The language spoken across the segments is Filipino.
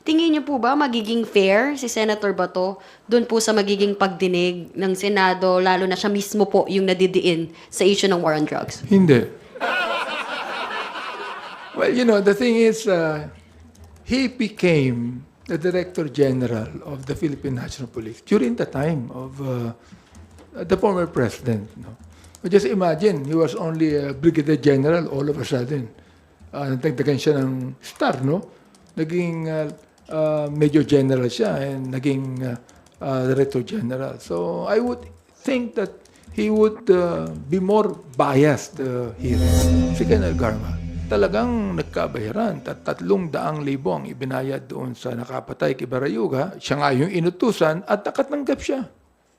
tingin niyo po ba magiging fair si Senator Bato doon po sa magiging pagdinig ng Senado, lalo na siya mismo po yung nadidiin sa issue ng war on drugs? Hindi. Well, the thing is, he became the Director General of the Philippine National Police during the time of the former president. No? But just imagine, he was only a Brigadier General all of a sudden. Nagdagdagan siya ng star, no? Naging Major General siya and naging Director General. So I would think that he would be more biased here. Si Colonel Garma, talagang nagkabayaran. 300,000 ang ibinayad doon sa nakapatay kay Barayuga. Siya nga yung inutusan at nakatanggap siya.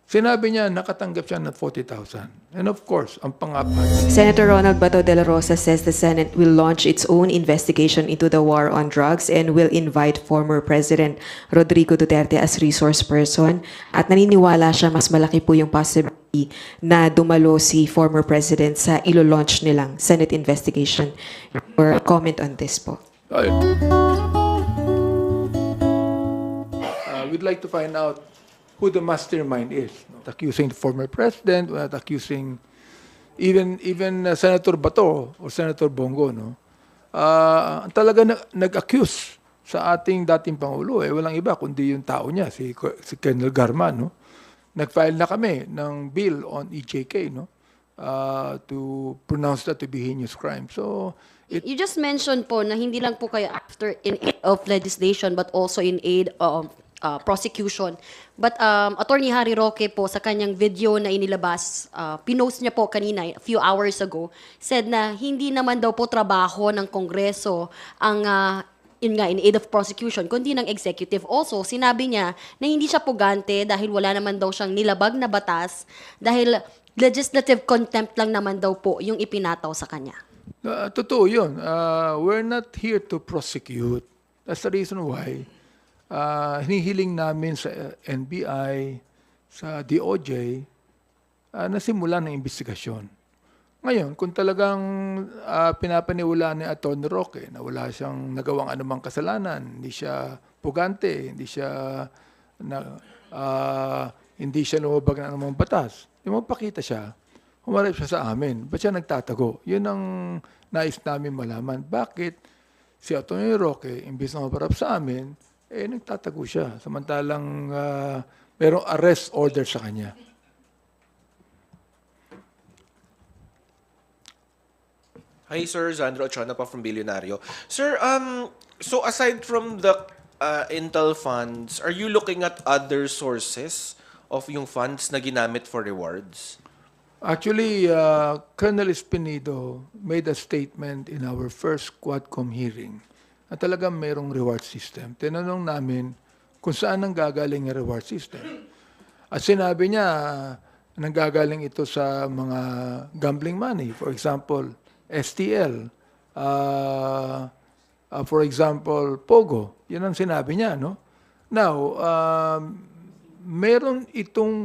Sinabi niya, nakatanggap siya ng 40,000. And of course, ang pangapat. Senator Ronald Bato de la Rosa says the Senate will launch its own investigation into the war on drugs and will invite former President Rodrigo Duterte as resource person. At naniniwala siya mas malaki po yung possibility na dumalo si former President sa ilo-launch nilang Senate investigation. Or comment on this po. We'd like to find out who the mastermind is. Not accusing the former president, not accusing even Senator Bato or Senator Bongo. No? Talaga nag-accuse sa ating dating Pangulo. Walang iba kundi yung tao niya, si Colonel Garma. No? Nag-file na kami ng bill on EJK, no? To pronounce that to be heinous crime. So, You just mentioned po na hindi lang po kayo after in aid of legislation but also in aid of prosecution. But Attorney Harry Roque po sa kanyang video na inilabas, pinost niya po kanina, a few hours ago, said na hindi naman daw po trabaho ng Kongreso ang in aid of prosecution, kundi ng executive. Also, sinabi niya na hindi siya pugante dahil wala naman daw siyang nilabag na batas dahil legislative contempt lang naman daw po yung ipinataw sa kanya. Totoo yun. We're not here to prosecute. That's the reason why hinihiling namin sa NBI, sa DOJ, na simulan ng investigasyon. Ngayon, kung talagang pinapaniwalaan ni Atty. Roque na wala siyang nagawang anumang kasalanan, hindi siya pugante, hindi siya lumabag ng anumang batas, yung magpakita siya, humarap siya sa amin. Ba't siya nagtatago? Yun ang nais namin malaman. Bakit si Atty. Roque, imbis na maparap sa amin, nagtatago siya. Samantalang merong arrest order sa kanya. Hi, Sir. Zandro Ochona pa from Billionario. Sir, so aside from the Intel funds, are you looking at other sources of yung funds na ginamit for rewards? Actually, Colonel Espinido made a statement in our first Quadcom hearing na talagang merong reward system. Tinanong namin kung saan ang gagaling ang reward system. At sinabi niya, nanggagaling ito sa mga gambling money. For example, STL. For example, Pogo. Yan ang sinabi niya, no? Now, meron itong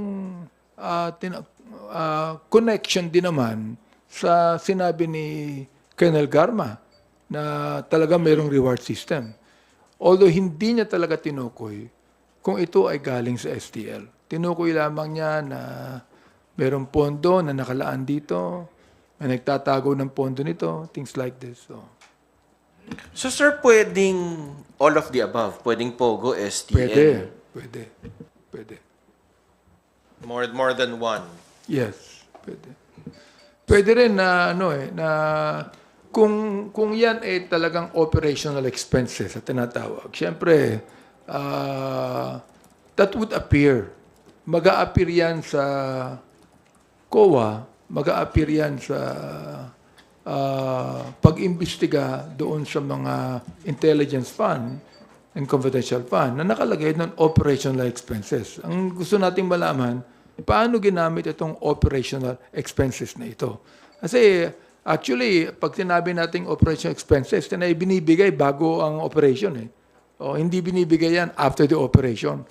connection din naman sa sinabi ni Colonel Garma na talaga mayroong reward system. Although hindi niya talaga tinukoy kung ito ay galing sa STL. Tinukoy lamang niya na mayroong pondo na nakalaan dito, may nagtatago ng pondo nito, things like this. So, sir, pwedeng all of the above? Pwedeng Pogo, STL? Pwede. More than one? Yes, pwede. Pwede rin na kung yan ay talagang operational expenses at tinatawag. Siyempre, that would appear. Mag-a-appear yan sa COA, mag-a-appear yan sa pag-imbestiga doon sa mga intelligence fund and confidential fund na nakalagay ng operational expenses. Ang gusto nating malaman, paano ginamit itong operational expenses na ito? Kasi actually, pag sinabi nating operational expenses, na binibigay bago ang operation. O, hindi binibigay yan after the operation.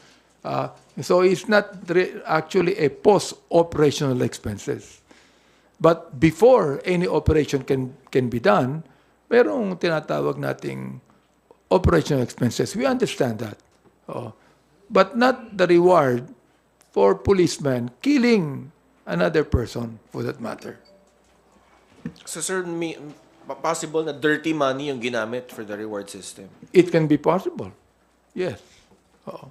So it's not actually a post-operational expenses. But before any operation can be done, merong tinatawag nating operational expenses. We understand that. Oo. But not the reward for policemen killing another person for that matter. So sir, possible na dirty money yung ginamit for the reward system. It can be possible. Yes. Oo.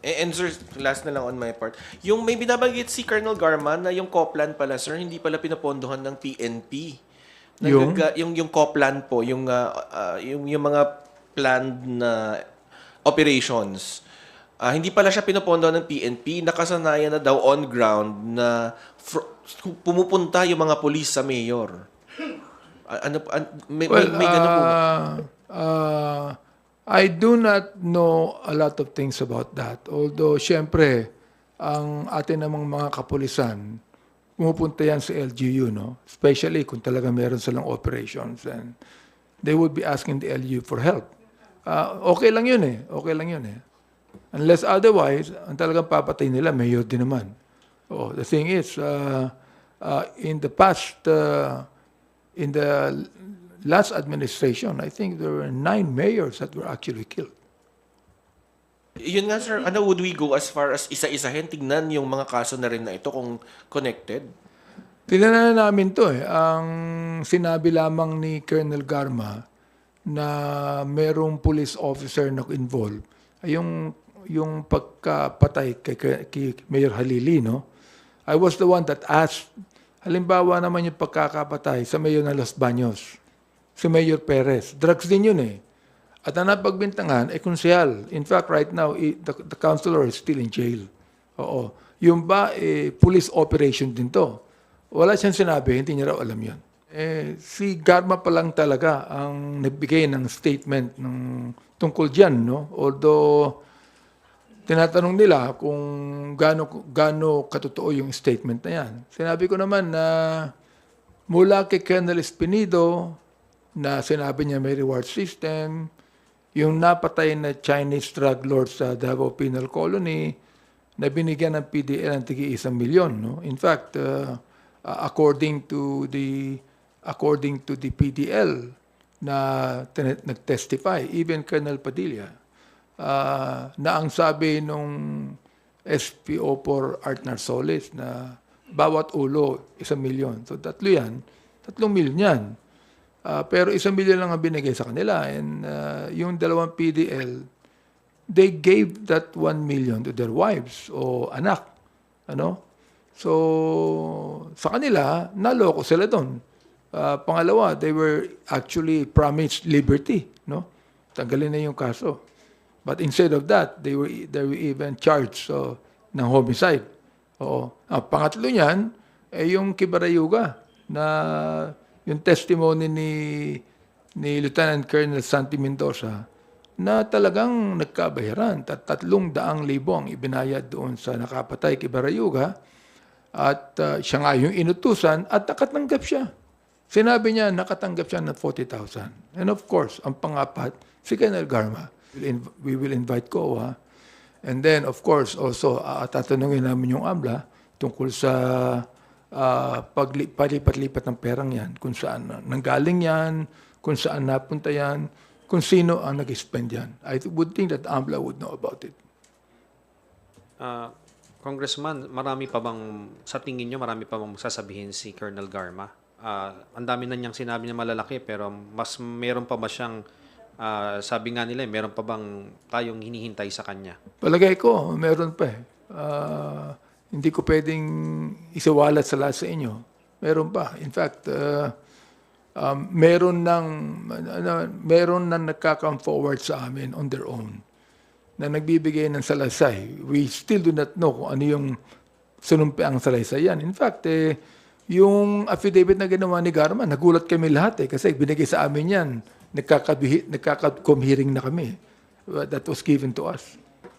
And sir, last na lang on my part. Yung may binabanggit si Colonel Garma na yung COPLAN pala, sir, hindi pala pinapondohan ng PNP. Yung COPLAN po, yung mga planned na operations. Hindi pala siya pinapondohan ng PNP, nakasanayan na daw on ground na pumupunta yung mga pulis sa mayor. May ganun po. I do not know a lot of things about that. Although, syempre, ang atin namang mga kapulisan, pumupunta yan sa LGU, no? Especially kung talaga meron silang operations. And they would be asking the LGU for help. Okay lang yun eh. Okay lang yun eh. Unless otherwise, ang talagang papatay nila, mayor din naman. The thing is, in the past, in the last administration, I think there were 9 mayors that were actually killed. Yun nga sir, would we go as far as isa-isahin, tignan yung mga kaso na rin na ito kung connected? Tinanong namin to eh. Ang sinabi lamang ni Colonel Garma na merong police officer na involved ay yung pagkapatay kay Mayor Halili, no? I was the one that asked, halimbawa naman yung pagkakapatay sa Mayor ng Los Baños, si Mayor Perez. Drugs din yun eh. At ang napagbintangan, konsyal. In fact, right now, the councilor is still in jail. Oo. Yung ba, police operation din to. Wala siyang sinabi, hindi niya raw alam yun. Si Garma pa lang talaga ang nagbigay ng statement tungkol dyan, no? Although, tinatanong nila kung gaano katotoo yung statement na yan. Sinabi ko naman na mula kay Colonel Espinido, na sinabi niya may reward system, yung napatay na Chinese drug lord sa Davao Penal Colony, na binigyan ng PDL ng tigi 1 milyon. No? In fact, according to the PDL na nag-testify, even Colonel Padilla, na ang sabi nung SPO4 Art Narsoles na bawat ulo 1 milyon. So tatlo yan, 3 milyon yan. Pero 1 milyon lang ang binigay sa kanila. And yung 2 PDL, they gave that 1 million to their wives o anak. Ano? So, sa kanila, naloko sila doon. Pangalawa, they were actually promised liberty. No? Tanggalin na yung kaso. But instead of that, they were even charged ng homicide. Oo. Pangatlo niyan, yung Kibarayuga na yung testimony ni Lieutenant Colonel Santi Mendoza na talagang nagkabayaran. 300,000 ang ibinayad doon sa nakapatay kay Barayuga at siya nga yung inutusan at nakatanggap siya. Sinabi niya nakatanggap siya ng 40,000. And of course, ang pangapat, si Colonel Garma. We will invite COA. And then, of course, also, tatanungin namin yung AMLA tungkol sa palipat-lipat ng perang yan, kung saan nanggaling yan, kung saan napunta yan, kung sino ang nag-spend yan. I would think that AMLA would know about it. Congressman, sa tingin nyo, marami pa bang sasabihin si Colonel Garma? Ang dami na niyang sinabi na malalaki, pero meron pa ba siyang, sabi nga nila, meron pa bang tayong hinihintay sa kanya? Palagay ko, meron pa eh. Hindi ko pwedeng isawalat sa lahat sa inyo. Meron pa. In fact, meron nang nagka-come forward sa amin on their own na nagbibigay ng salaysay. We still do not know kung ano yung sunumpiang salaysay yan. In fact, yung affidavit na ginawa ni Garma, nagulat kami lahat kasi binigay sa amin yan. Nagkaka-com hearing na kami. That was given to us.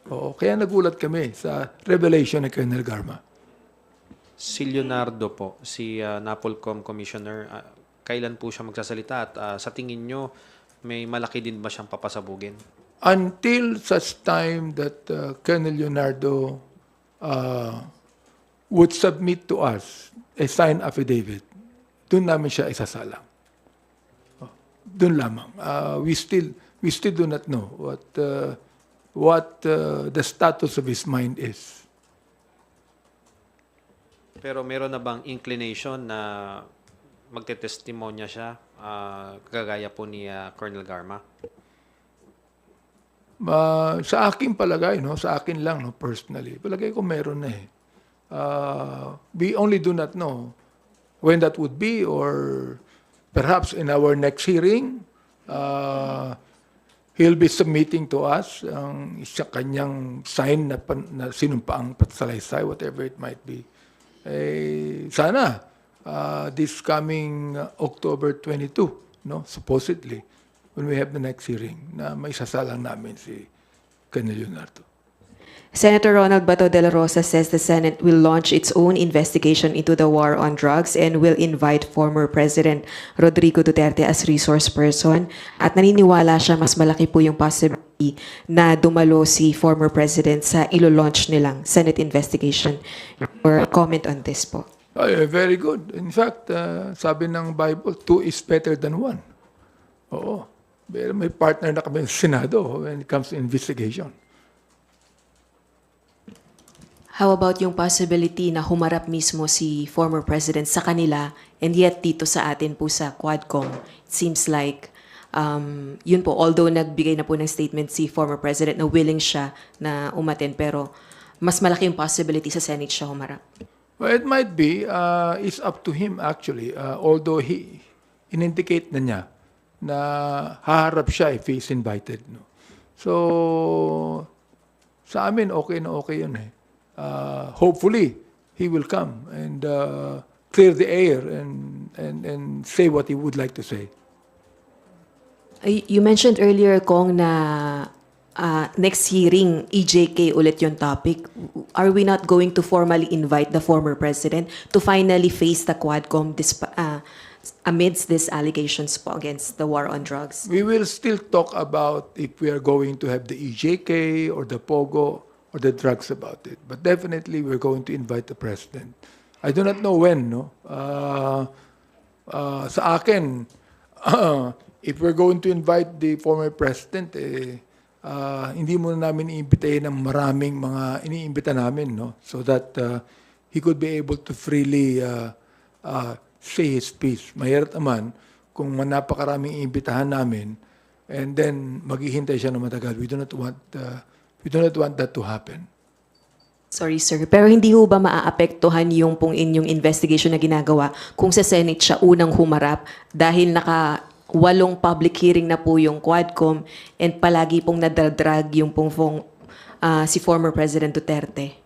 Oo, kaya nagulat kami sa revelation ni Colonel Garma. Si Leonardo po, si NAPOLCOM Commissioner, kailan po siya magsasalita at sa tingin nyo, may malaki din ba siyang papasabugin? Until such time that Colonel Leonardo would submit to us a signed affidavit, doon namin siya isasalang. Doon lamang. We we still do not know what the status of his mind is. Pero meron na bang inclination na magte-testimonya siya, kagaya po ni Colonel Garma? Sa akin palagay, no, sa akin lang, no, personally, palagay ko meron na eh. We only do not know when that would be, or perhaps in our next hearing, he'll be submitting to us ang isa kanyang sign na sinumpaang patsalaysay, whatever it might be. Sana this coming October 22, no, supposedly, when we have the next hearing, na may sasalang namin si Colonel Leonardo. Senator Ronald Bato de la Rosa says the Senate will launch its own investigation into the war on drugs and will invite former President Rodrigo Duterte as resource person. At naniniwala siya mas malaki po yung possibility na dumalo si former President sa ilo-launch nilang Senate investigation. Or comment on this po. Very good. In fact, sabi ng Bible, 2 is better than 1. Oo. Pero may partner na kami sa Senado when it comes to investigation. How about yung possibility na humarap mismo si former president sa kanila and yet dito sa atin po sa Quadcom? It seems like, yun po, although nagbigay na po ng statement si former president na willing siya na umaten, pero mas malaki yung possibility sa Senate siya humarap. Well, it might be. It's up to him actually. Although he in-indicate na niya na haharap siya if he's invited. No? So, sa amin, okay na okay yun eh. Hopefully, he will come and clear the air and say what he would like to say. You mentioned earlier, Kong, na next hearing, EJK ulit yung topic. Are we not going to formally invite the former president to finally face the Quadcom amidst these allegations po against the war on drugs? We will still talk about if we are going to have the EJK or the POGO or the drugs about it. But definitely, we're going to invite the president. I do not know when, no? Sa akin, if we're going to invite the former president, hindi muna namin iimbitahin ng maraming mga iniimbita namin, no? So that he could be able to freely say his piece. Mahirap naman kung napakaraming iimbitahan namin and then maghihintay siya na matagal. We do not want that to happen. Sorry, sir. Pero hindi ho ba maaapektuhan yung pong inyong investigation na ginagawa kung sa Senate siya unang humarap dahil naka-8 public hearing na po yung Quadcom and palagi pong nadadrag yung si former President Duterte?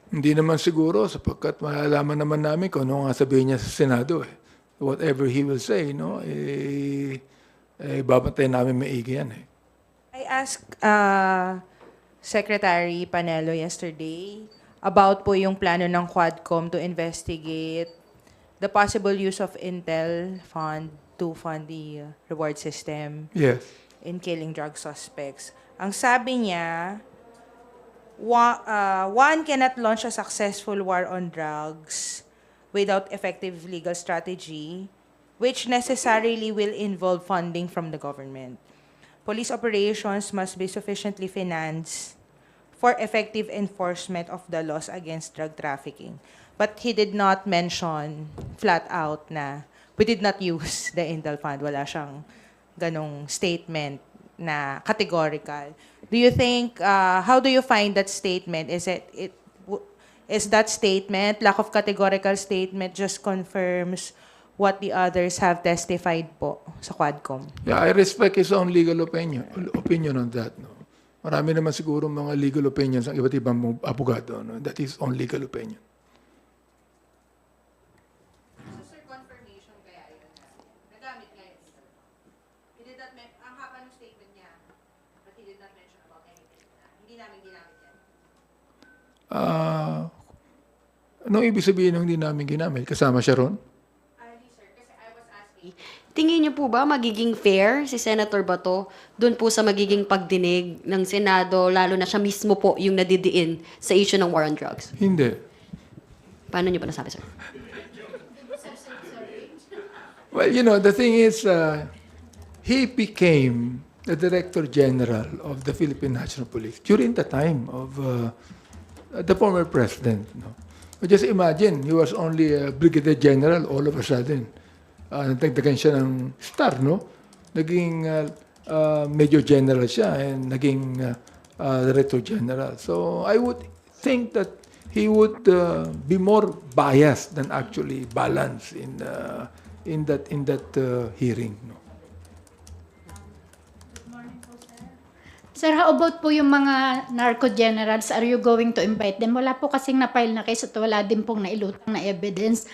Hindi naman siguro sapagkat malalaman naman namin kung ano nga sabihin niya sa Senado. Eh. Whatever he will say, no, babantayan namin maigi yan. Eh. I asked Secretary Panelo yesterday about po yung plano ng Quadcom to investigate the possible use of Intel fund to fund the reward system Yes. in killing drug suspects. Ang sabi niya, one cannot launch a successful war on drugs without effective legal strategy, which necessarily will involve funding from the government. Police operations must be sufficiently financed for effective enforcement of the laws against drug trafficking. But he did not mention flat out na we did not use the Intel Fund. Wala siyang ganong statement na categorical. Do you think, how do you find that statement? Is that statement, lack of categorical statement, just confirms what the others have testified po sa Quadcom? Yeah, I respect his own legal opinion on that. No? Marami naman siguro mga legal opinions ng iba't ibang abogado. No? That is his own legal opinion. So, sir, confirmation kaya yun na nagamit nga yun, sir. He did not ang haba ng statement niya, but he did not mention about anything. Hindi namin ginamit yan. Anong ibig sabihin ng hindi namin ginamit? Kasama siya ron? Sir, kasi I was asking, tingin niyo po ba magiging fair si Senator Bato doon po sa magiging pagdinig ng Senado, lalo na siya mismo po yung nadidiin sa issue ng war on drugs? Hindi. Paano niyo pa nasabi, sir? Well, you know, the thing is, he became the Director General of the Philippine National Police during the time of the former president. No? But just imagine, he was only a Brigadier General all of a sudden. Nagdagdagan siya ng star, no? Naging Major General siya and naging Director General. So I would think that he would be more biased than actually balanced in that hearing. No? Sir, how about po yung mga narco generals? Are you going to invite them? Wala po kasing na-file na case at wala din pong nailutang na evidence.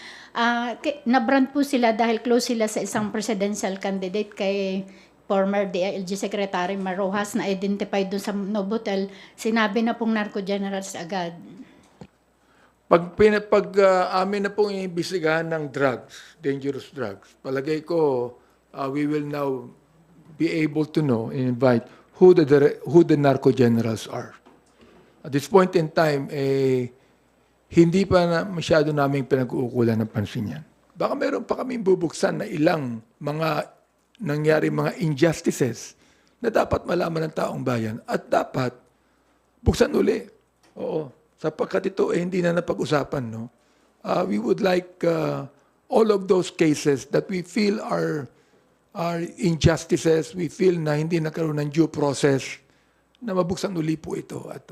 Nabrand po sila dahil close sila sa isang presidential candidate kay former DILG Secretary Marojas na identified doon sa Novotel. Sinabi na pong narco generals agad. Pag amin na pong iimbestigahan ng drugs, dangerous drugs, palagay ko we will now be able to know and invite who the narco generals are. At this point in time, hindi pa masyado naming pinag-uukulan ng pansin yan. Baka meron pa kaming bubuksan na ilang mga nangyari mga injustices na dapat malaman ng taong bayan at dapat buksan uli. Oo. Sapagkat ito hindi na napag-usapan. No? We would like all of those cases that we feel are injustices, we feel na hindi nagkaroon ng due process, na mabuksan uli po ito at